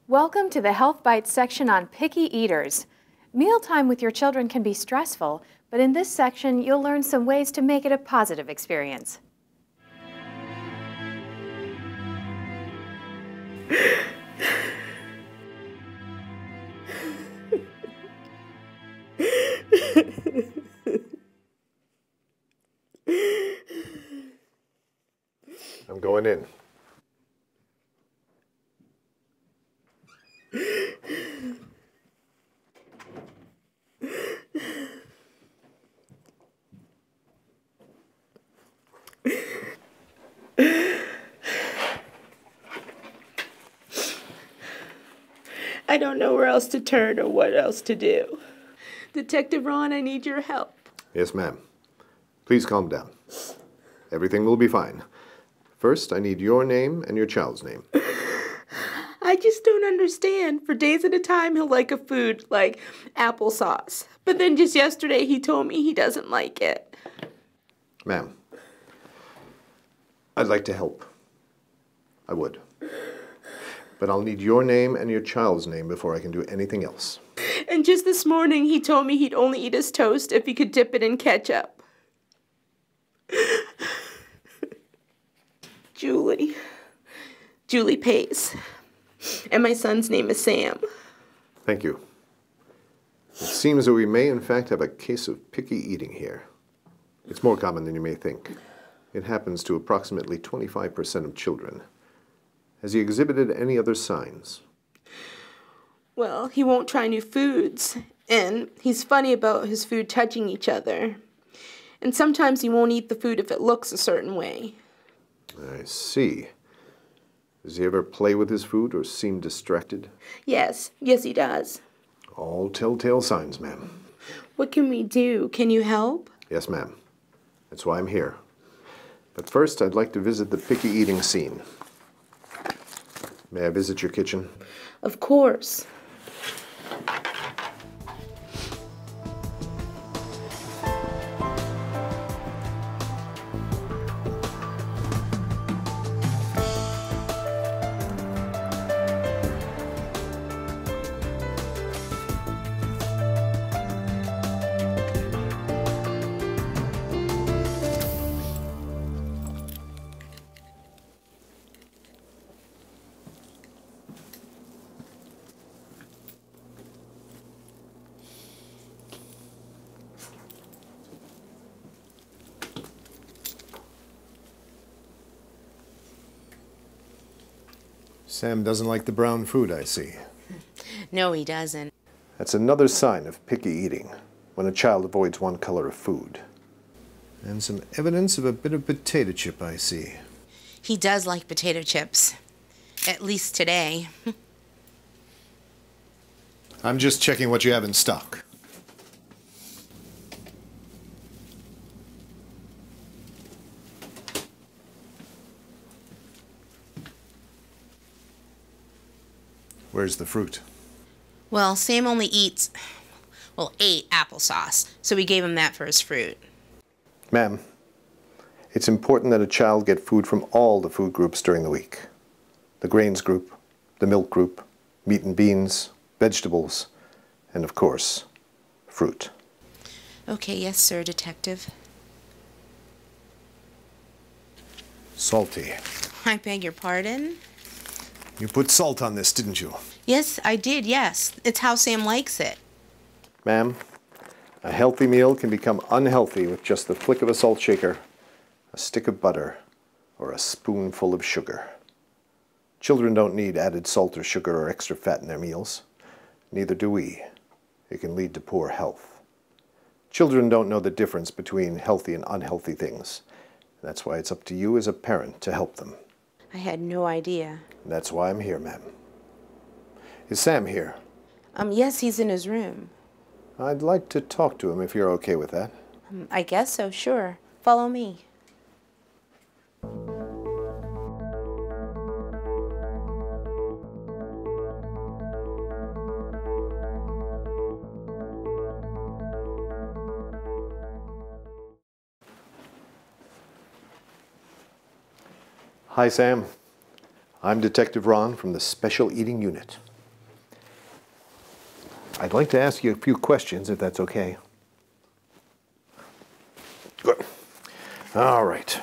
Welcome to the Health Bites section on picky eaters. Mealtime with your children can be stressful, but in this section you'll learn some ways to make it a positive experience. I'm going in. I don't know where else to turn or what else to do. Detective Ron, I need your help. Yes, ma'am. Please calm down. Everything will be fine. First, I need your name and your child's name. I just don't understand. For days at a time, he'll like a food like applesauce. But then just yesterday, he told me he doesn't like it. Ma'am, I'd like to help. I would. But I'll need your name and your child's name before I can do anything else. And just this morning, he told me he'd only eat his toast if he could dip it in ketchup. Julie. Julie Pace. And my son's name is Sam. Thank you. It seems that we may in fact have a case of picky eating here. It's more common than you may think. It happens to approximately 25% of children. Has he exhibited any other signs? Well, he won't try new foods, and he's funny about his food touching each other. And sometimes he won't eat the food if it looks a certain way. I see. Does he ever play with his food or seem distracted? Yes, he does. All telltale signs, ma'am. What can we do? Can you help? Yes, ma'am. That's why I'm here. But first, I'd like to visit the picky eating scene. May I visit your kitchen? Of course. Sam doesn't like the brown food, I see. No, he doesn't. That's another sign of picky eating, when a child avoids one color of food. And some evidence of a bit of potato chip, I see. He does like potato chips. At least today. I'm just checking what you have in stock. Where's the fruit? Well, Sam only ate applesauce, so we gave him that for his fruit. Ma'am, it's important that a child get food from all the food groups during the week. The grains group, the milk group, meat and beans, vegetables, and of course, fruit. Okay, yes, sir, Detective. Salty. I beg your pardon? You put salt on this, didn't you? Yes, I did, yes. It's how Sam likes it. Ma'am, a healthy meal can become unhealthy with just the flick of a salt shaker, a stick of butter, or a spoonful of sugar. Children don't need added salt or sugar or extra fat in their meals. Neither do we. It can lead to poor health. Children don't know the difference between healthy and unhealthy things. That's why it's up to you as a parent to help them. I had no idea. And that's why I'm here, ma'am. Is Sam here? Yes, he's in his room. I'd like to talk to him if you're okay with that. I guess so, sure. Follow me. Hi, Sam. I'm Detective Ron from the Special Eating Unit. I'd like to ask you a few questions, if that's okay. Good. All right.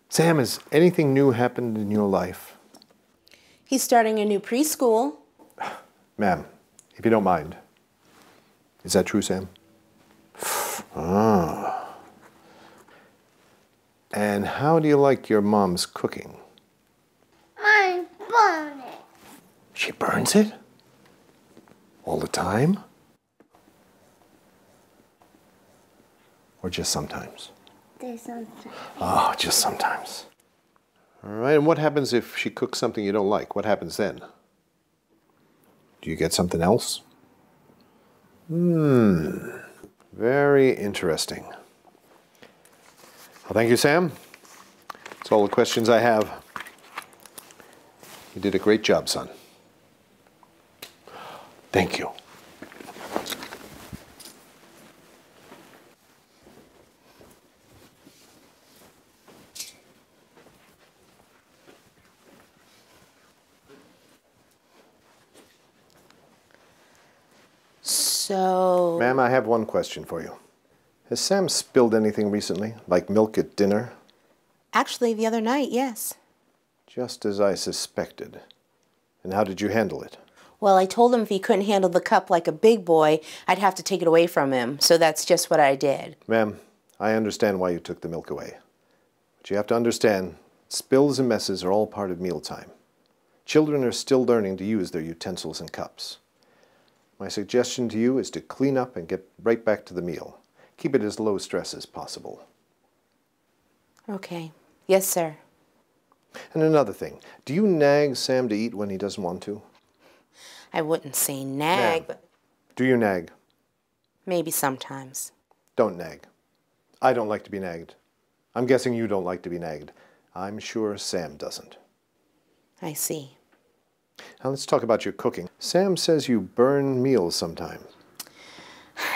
Sam, has anything new happened in your life? He's starting a new preschool. Ma'am, if you don't mind. Is that true, Sam? Ah. And how do you like your mom's cooking? I burn it. She burns it? All the time? Or just sometimes? There's something. Oh, just sometimes. All right, and what happens if she cooks something you don't like? What happens then? Do you get something else? Very interesting. Well, thank you, Sam. That's all the questions I have. You did a great job, son. Thank you. So... Ma'am, I have one question for you. Has Sam spilled anything recently, like milk at dinner? Actually, the other night, yes. Just as I suspected. And how did you handle it? Well, I told him if he couldn't handle the cup like a big boy, I'd have to take it away from him. So that's just what I did. Ma'am, I understand why you took the milk away. But you have to understand, spills and messes are all part of mealtime. Children are still learning to use their utensils and cups. My suggestion to you is to clean up and get right back to the meal. Keep it as low stress as possible. Okay. Yes, sir. And another thing, do you nag Sam to eat when he doesn't want to? I wouldn't say nag, Ma'am, but do you nag? maybe sometimes. Don't nag. I don't like to be nagged. I'm guessing you don't like to be nagged. I'm sure Sam doesn't. I see. Now let's talk about your cooking. Sam says you burn meals sometimes.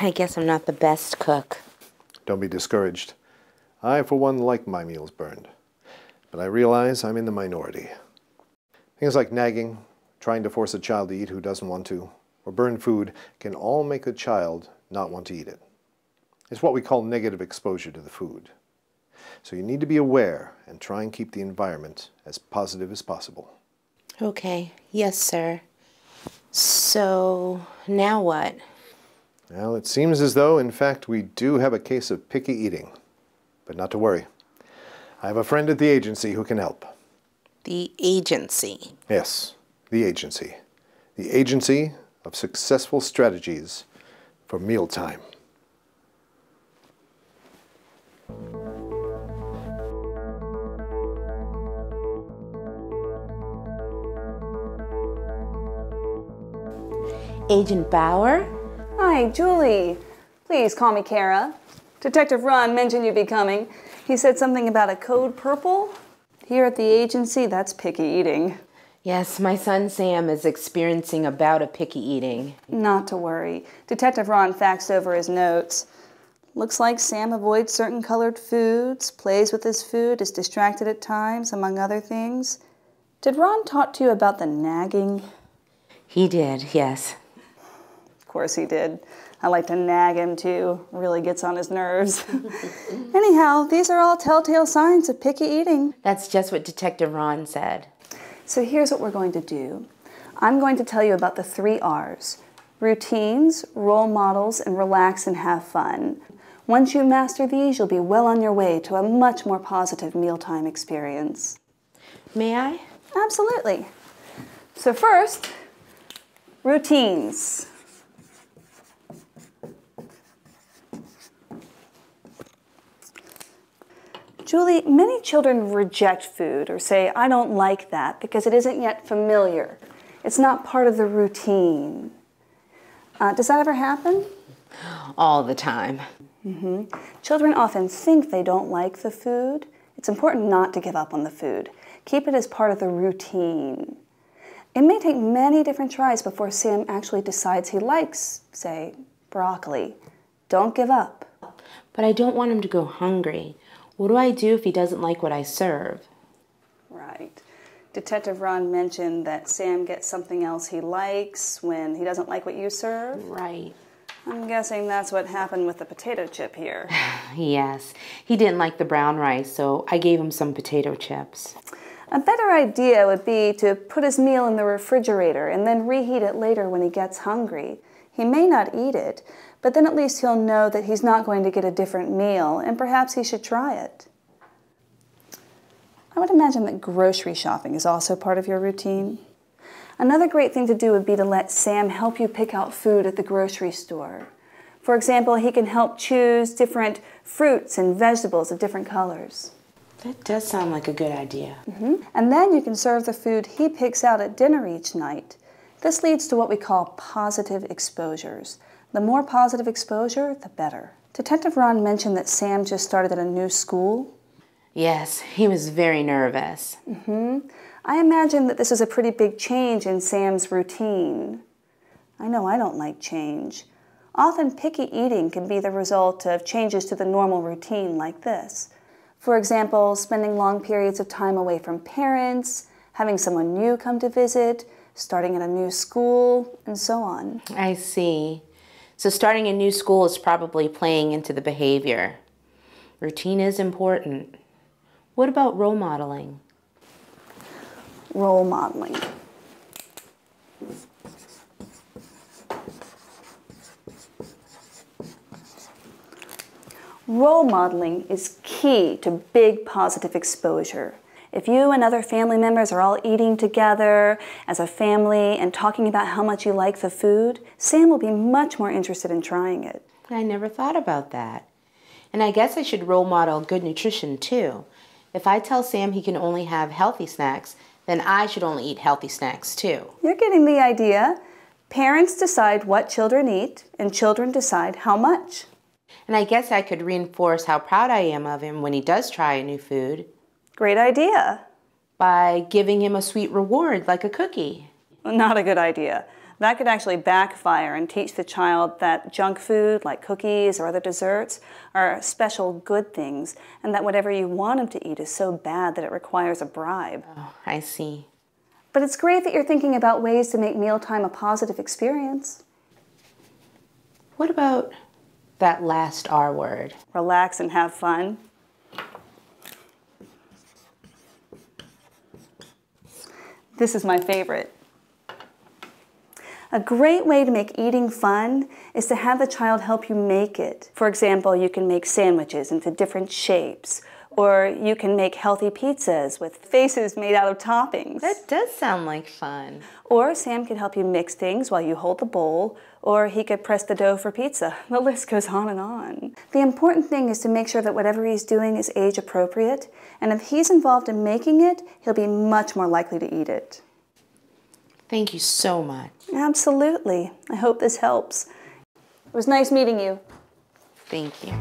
I guess I'm not the best cook. Don't be discouraged. I, for one, like my meals burned. But I realize I'm in the minority. Things like nagging, trying to force a child to eat who doesn't want to, or burn food can all make a child not want to eat it. It's what we call negative exposure to the food. So you need to be aware and try and keep the environment as positive as possible. Okay. Yes, sir. So, now what? Well, it seems as though, in fact, we do have a case of picky eating. But not to worry. I have a friend at the agency who can help. The agency. Yes, the agency. The Agency of Successful Strategies for Mealtime. Agent Bauer? Hi, Julie. Please call me Kara. Detective Ron mentioned you'd be coming. He said something about a code purple. Here at the agency, that's picky eating. Yes, my son Sam is experiencing a bout of picky eating. Not to worry. Detective Ron faxed over his notes. Looks like Sam avoids certain colored foods, plays with his food, is distracted at times, among other things. Did Ron talk to you about the nagging? He did, yes. Of course he did. I like to nag him too. Really gets on his nerves. Anyhow, these are all telltale signs of picky eating. That's just what Detective Ron said. So here's what we're going to do. I'm going to tell you about the 3 R's. Routines, role models, and relax and have fun. Once you master these, you'll be well on your way to a much more positive mealtime experience. May I? Absolutely. So first, routines. Julie, many children reject food or say, I don't like that because it isn't yet familiar. It's not part of the routine. Does that ever happen? All the time. Children often think they don't like the food. It's important not to give up on the food. Keep it as part of the routine. It may take many different tries before Sam actually decides he likes, say, broccoli. Don't give up. But I don't want him to go hungry. What do I do if he doesn't like what I serve? Right. Detective Ron mentioned that Sam gets something else he likes when he doesn't like what you serve. Right. I'm guessing that's what happened with the potato chip here. Yes. He didn't like the brown rice, so I gave him some potato chips. A better idea would be to put his meal in the refrigerator and then reheat it later when he gets hungry. He may not eat it, but then at least he'll know that he's not going to get a different meal, and perhaps he should try it. I would imagine that grocery shopping is also part of your routine. Another great thing to do would be to let Sam help you pick out food at the grocery store. For example, he can help choose different fruits and vegetables of different colors. That does sound like a good idea. And then you can serve the food he picks out at dinner each night. This leads to what we call positive exposures. The more positive exposure, the better. Detective Ron mentioned that Sam just started at a new school. Yes, he was very nervous. I imagine that this is a pretty big change in Sam's routine. I know I don't like change. Often picky eating can be the result of changes to the normal routine like this. For example, spending long periods of time away from parents, having someone new come to visit, starting at a new school, and so on. I see. So starting a new school is probably playing into the behavior. Routine is important. What about role modeling? Role modeling. Role modeling is key to big positive exposure. If you and other family members are all eating together as a family and talking about how much you like the food, Sam will be much more interested in trying it. I never thought about that. And I guess I should role model good nutrition too. If I tell Sam he can only have healthy snacks, then I should only eat healthy snacks too. You're getting the idea. Parents decide what children eat, and children decide how much. And I guess I could reinforce how proud I am of him when he does try a new food Great idea. by giving him a sweet reward like a cookie. Not a good idea. That could actually backfire and teach the child that junk food, like cookies or other desserts, are special good things, and that whatever you want him to eat is so bad that it requires a bribe. Oh, I see. But it's great that you're thinking about ways to make mealtime a positive experience. What about that last R word? Relax and have fun. This is my favorite. A great way to make eating fun is to have the child help you make it. For example, you can make sandwiches into different shapes, or you can make healthy pizzas with faces made out of toppings. That does sound like fun. Or Sam can help you mix things while you hold the bowl, or he could press the dough for pizza. The list goes on and on. The important thing is to make sure that whatever he's doing is age appropriate, and if he's involved in making it, he'll be much more likely to eat it. Thank you so much. Absolutely. I hope this helps. It was nice meeting you. Thank you.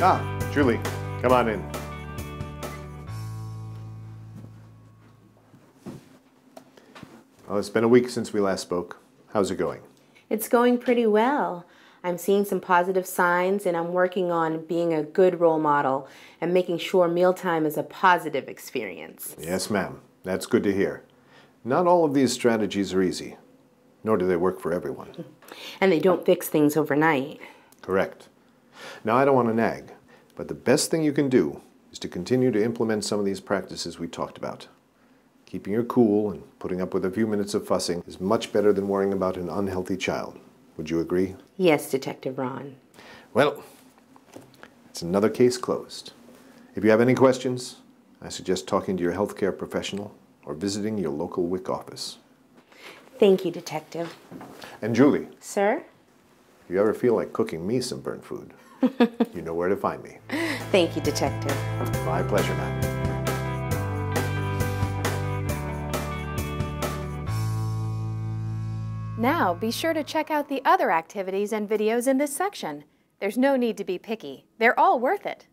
Ah, Julie, come on in. Well, it's been a week since we last spoke. How's it going? It's going pretty well. I'm seeing some positive signs, and I'm working on being a good role model and making sure mealtime is a positive experience. Yes, ma'am. That's good to hear. Not all of these strategies are easy, nor do they work for everyone. And they don't fix things overnight. Correct. Now, I don't want to nag, but the best thing you can do is to continue to implement some of these practices we talked about. Keeping your cool and putting up with a few minutes of fussing is much better than worrying about an unhealthy child. Would you agree? Yes, Detective Ron. Well, it's another case closed. If you have any questions, I suggest talking to your healthcare professional or visiting your local WIC office. Thank you, Detective. And Julie, Sir? if you ever feel like cooking me some burnt food, you know where to find me. Thank you, Detective. My pleasure, ma'am. Now, be sure to check out the other activities and videos in this section. There's no need to be picky. They're all worth it.